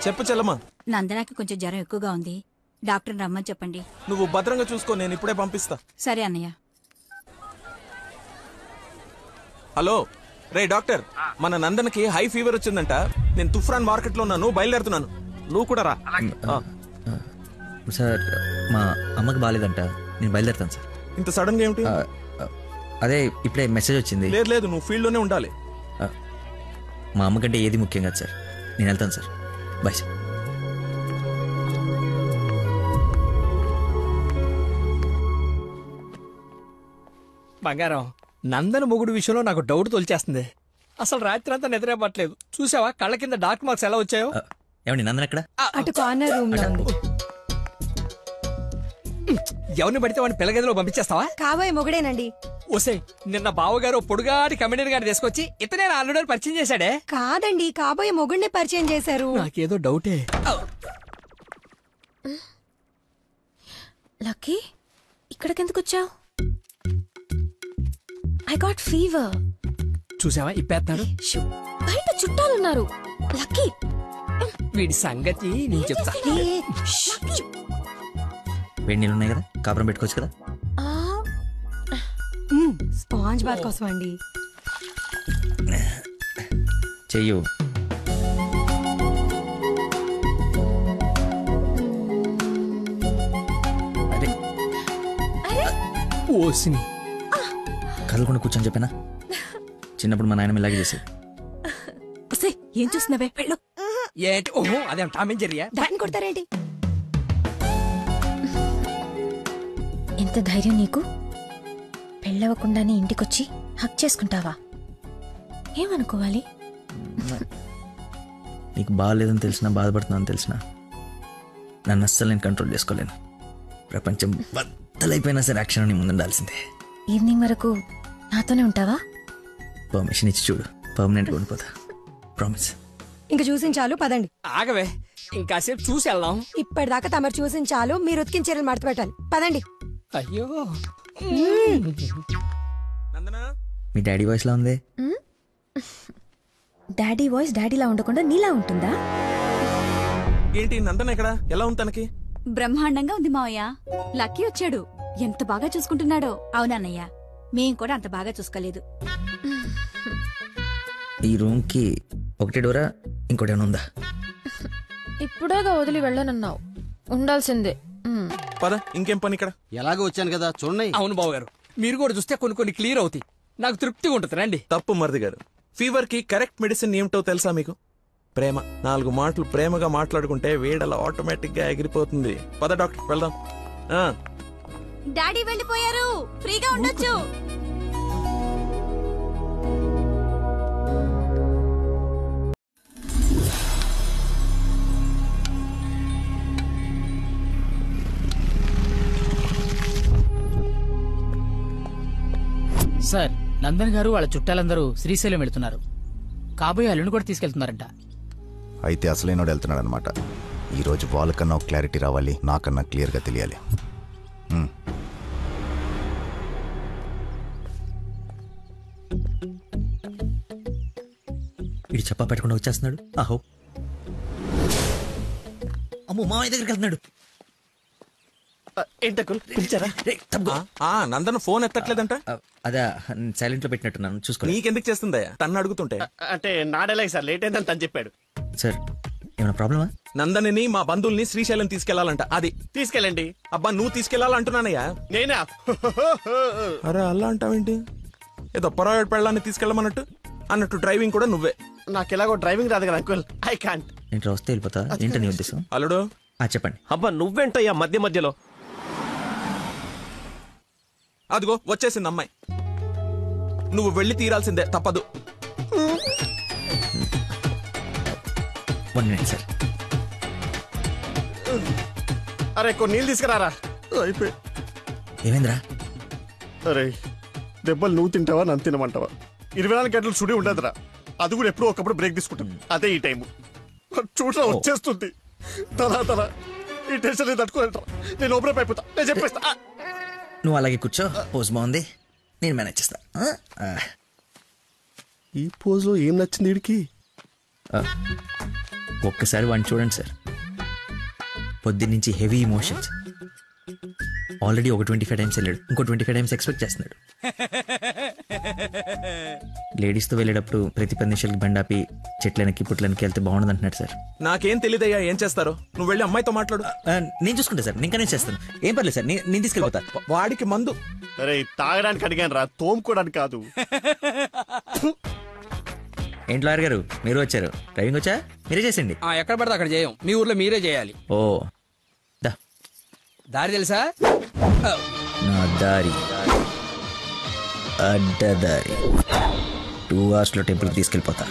చెప్పు చెల్లమ్మా. నందనాకి కొంచెం జ్వరం ఎక్కువగా ఉంది, డాక్టర్ రమ్మని చెప్పండి. నువ్వు భద్రంగా చూసుకో, నేను ఇప్పుడే పంపిస్తా. సరే అన్నయ్య. హలో రే డాక్టర్, మన నందనకి హై ఫీవర్ వచ్చిందంట. నేను తుఫ్రాన్ మార్కెట్ లో ఉన్నాను, బయలుదేరుతున్నాను. నువ్వు కూడా రా. సార్ మా అమ్మకి బాగాలేదంట, నేను బయలుదేరుతాను సార్. ఇంత సడన్ గా ఏమిటి? అదే ఇప్పుడే మెసేజ్ వచ్చింది. లేదు లేదు, నువ్వు ఫీల్డ్ లోనే ఉండాలి. మా అమ్మకంటే ఏది ముఖ్యం కాదు సార్, నేను వెళ్తాను సార్. Bye sir. బంగారం, నందన మొగుడు విషయంలో నాకు డౌట్ తోల్చేస్తుంది. అసలు రాత్రి అంతా నిద్ర పట్టలేదు. చూసావా కళ్ళ కింద డార్క్ మార్క్స్ ఎలా వచ్చాయో? ఏమండి నందన ఎక్కడ? అటు కార్నర్ రూమ్ లో ఉంది. ఎవరిని పడితే వాడిని పిల్లగదిలో పంపించేస్తావా? కాబోయే మొగుడేనండి. ఓసే, నిన్న బావగారు పొడుగాటి కమిడీని గారు తీసుకొచ్చి ఇతనే నా అల్లుడు పరిచయం చేశాడే. కాదండి, కాబోయే మొగుడిని పరిచయం చేశారు. నాకేదో డౌటే. లక్కీ, ఇక్కడికెందుకు వచ్చావు? I got fever. చూసావా ఇప్పేస్తున్నాడు. బయట చుట్టాలున్నారు. లక్కీ, వీడి సంగతి నేను చెప్తా. వేడి నీళ్ళు ఉన్నాయి కదా, కాపురం పెట్టుకోవచ్చు కదా. స్పాంజ్ బాత్ కోసం అండి. చెయ్యు. ఓసిని కదలకుండా కూర్చొని చెప్పానా? చిన్నప్పుడు మా నాయనమ్మ ఇలాగే చేసేది. ఏం చూస్తున్నావే? వెళ్ళు. ఏంటి? ఓహో, అదేం టామ్ అండ్ జెర్రీయా? దాన్ని కొడతారేంటి? ఎంత ధైర్యం నీకు? పెళ్ళవకుండానే ఇంటికొచ్చి హక్ చేసుకుంటావా? ఏమనుకోవాలి? నీకు బాగాలేదని తెలిసినా, బాధపడుతున్నాను తెలిసినా, నన్ను అస్సలు నేను కంట్రోల్ చేసుకోలేను. ప్రపంచం బద్దలైపోయినా సరే అక్షరం నీ ముందు ఉండాల్సిందే. ఈవినింగ్ వరకు నాతోనే ఉంటావా? పర్మిషన్ ఇచ్చి చూడు, పర్మనెంట్గా ఉండిపోతా. ప్రామిస్. ఇంక చూసించాలు, పదండి. ఆగవే, ఇంకాసేపు చూసి వెళ్దాం. ఇప్పటిదాకా తమరు చూసించాలు, మీరు ఉతికిన చీరలు మడత పెట్టాలి. పదండి. అయ్యో, మీ డాడీ వాయిస్ లా ఉంది. డాడీ వాయిస్ డాడీలా ఉండకుండా నీలా ఉంటుందా? ఏంటి నందన ఇక్కడ? ఎలా ఉంది తనకి? బ్రహ్మాండంగా ఉంది మావయ్య. లక్కీ వచ్చాడు, ఎంత బాగా చూసుకుంటున్నాడో. అవునన్నయ్య, మేం కూడా అంత బాగా చూసుకోలేదు. ఈ రూమ్ కి ఒకటే డోరా, ఇంకోటి ఏమైనా ఉందా? ఇప్పుడేగా వదిలి వెళ్ళనన్నావు, ఉండాల్సిందే. పద, ఇంకేం పని ఇక్కడ? ఎలాగో వచ్చాను కదా చూడండి. అవును బావగారు, మీరు కూడా చూస్తే కొన్ని క్లియర్ అవుతాయి. నాకు తృప్తిగా ఉంటుంది. రండి. తప్పు మరిది గారు, ఫీవర్ కి కరెక్ట్ మెడిసిన్ ఏమిటో తెలుసా మీకు? ప్రేమ. 4 మాటలు ప్రేమగా మాట్లాడుకుంటే వేడలా ఆటోమేటిక్ గా ఎగిరిపోతుంది. పద డాక్టర్, వెళ్దాం. డాడీ వెళ్ళిపోయారు, ఫ్రీగా ఉండొచ్చు. సార్, నందన్ గారు వాళ్ళ చుట్టాలందరూ శ్రీశైలం వెళ్తున్నారు. కాబోయే అల్లుని కూడా తీసుకెళ్తున్నారంట. అయితే అసలైనోడు వెళ్తున్నాడు అనమాట. ఈరోజు వాళ్ళకన్నా ఒక క్లారిటీ రావాలి, నాకన్నా క్లియర్గా తెలియాలి. వీడు చెప్పా పెట్టకుండా వచ్చేస్తున్నాడు. ఆహో, అమ్మో, మామయ్య దగ్గరికి వెళ్తున్నాడు. నందన ఫోన్ ఎత్తట్లేదంట. అదే సైలెంట్ లో పెట్టినట్టున్నాను, చూసుకో. నీకెందుకు చేస్తుందా? తన్ను అడుగుతుంటే. అంటే నాడేలాగ సార్, లేట్ అయిందని తను చెప్పాడు. సార్, ఏమైనా ప్రాబ్లమా? నందనిని మా బంధువుల్ని శ్రీశైలం తీసుకెళ్లాలంట. అది తీసుకెళ్ళండి. అబ్బా, నువ్వు తీసుకెళ్లాలంటున్నానయ్యా. నేనా? అరే అలా అంటావేంటి? ఏదో పొరపాటు పెళ్ళాన్ని తీసుకెళ్ళమన్నట్టు అన్నట్టు. డ్రైవింగ్ కూడా నువ్వే. నాకు ఎలాగో డ్రైవింగ్ రాదు కదా అంకుల్, ఐ కాంట్. నేను వస్తే వెళ్ళిపోతా. ఏంటని ఉద్దేశం? అల్లుడు చెప్పండి. అబ్బా నువ్వేంటయ్యా మధ్యలో? అదిగో వచ్చేసింది అమ్మాయి. నువ్వు వెళ్ళి తీరాల్సిందే, తప్పదు. 1 minute సార్. అరే కొన్ని నీళ్ళు తీసుకురారా. అయిపోయి. ఏమైందిరా? అరే దెబ్బలు నువ్వు తింటావా, నన్ను తినమంటావా? 24 గంటలు సుడి ఉండదురా. అది కూడా ఎప్పుడో ఒకప్పుడు బ్రేక్ తీసుకుంటాం. అదే ఈ టైము. చూడరా వచ్చేస్తుంది తల. ఈ టెన్షన్ తట్టుకోలేట. నేను ఓపెన్ అయిపోతా, నేను చెప్పేస్తా. నువ్వు అలాగే కూర్చో, పోజ్ బాగుంది, నేను మేనేజ్ చేస్తా. ఈ పోజులో ఏం నచ్చింది వీడికి? ఒక్కసారి వాడిని చూడండి సార్. పొద్దున్నుంచి హెవీ ఇమోషన్స్. ఆల్రెడీ ఒక 25 టైమ్స్ వెళ్ళాడు, ఇంకో 25 టైమ్స్ ఎక్స్పెక్ట్ చేస్తున్నాడు. లేడీస్తో వెళ్ళేటప్పుడు ప్రతి 10 నిమిషాలకి బండాపి చెట్లనికి పుట్లనికి వెళ్తే బాగుండదు అంటున్నాడు సార్. నాకేం తెలియదయ్యా ఏం చేస్తారో. నువ్వు వెళ్ళి అమ్మాయితో మాట్లాడు. నేను చూసుకుంటా సార్, నేను కనెక్ట్ చేస్తాను. ఏం పర్లేదు సార్, నేను తీసుకెళ్ళిపోతా. వాడికి మందు. అరే తాగడానికి అడిగాను రా, తోముకోవడానికి కాదు. ఏంటి లాయర్ గారు మీరు వచ్చారు? డ్రైవింగ్ వచ్చా? మీరే చేసండి. ఎక్కడ పడితే అక్కడ చేయం, మీ ఊర్లో మీరే చేయాలి. ఓ దా. దారి తెలుసా? నా దారి అడ్డదారి. 2 hours లో టెంపుల్కి తీసుకెళ్ళిపోతా.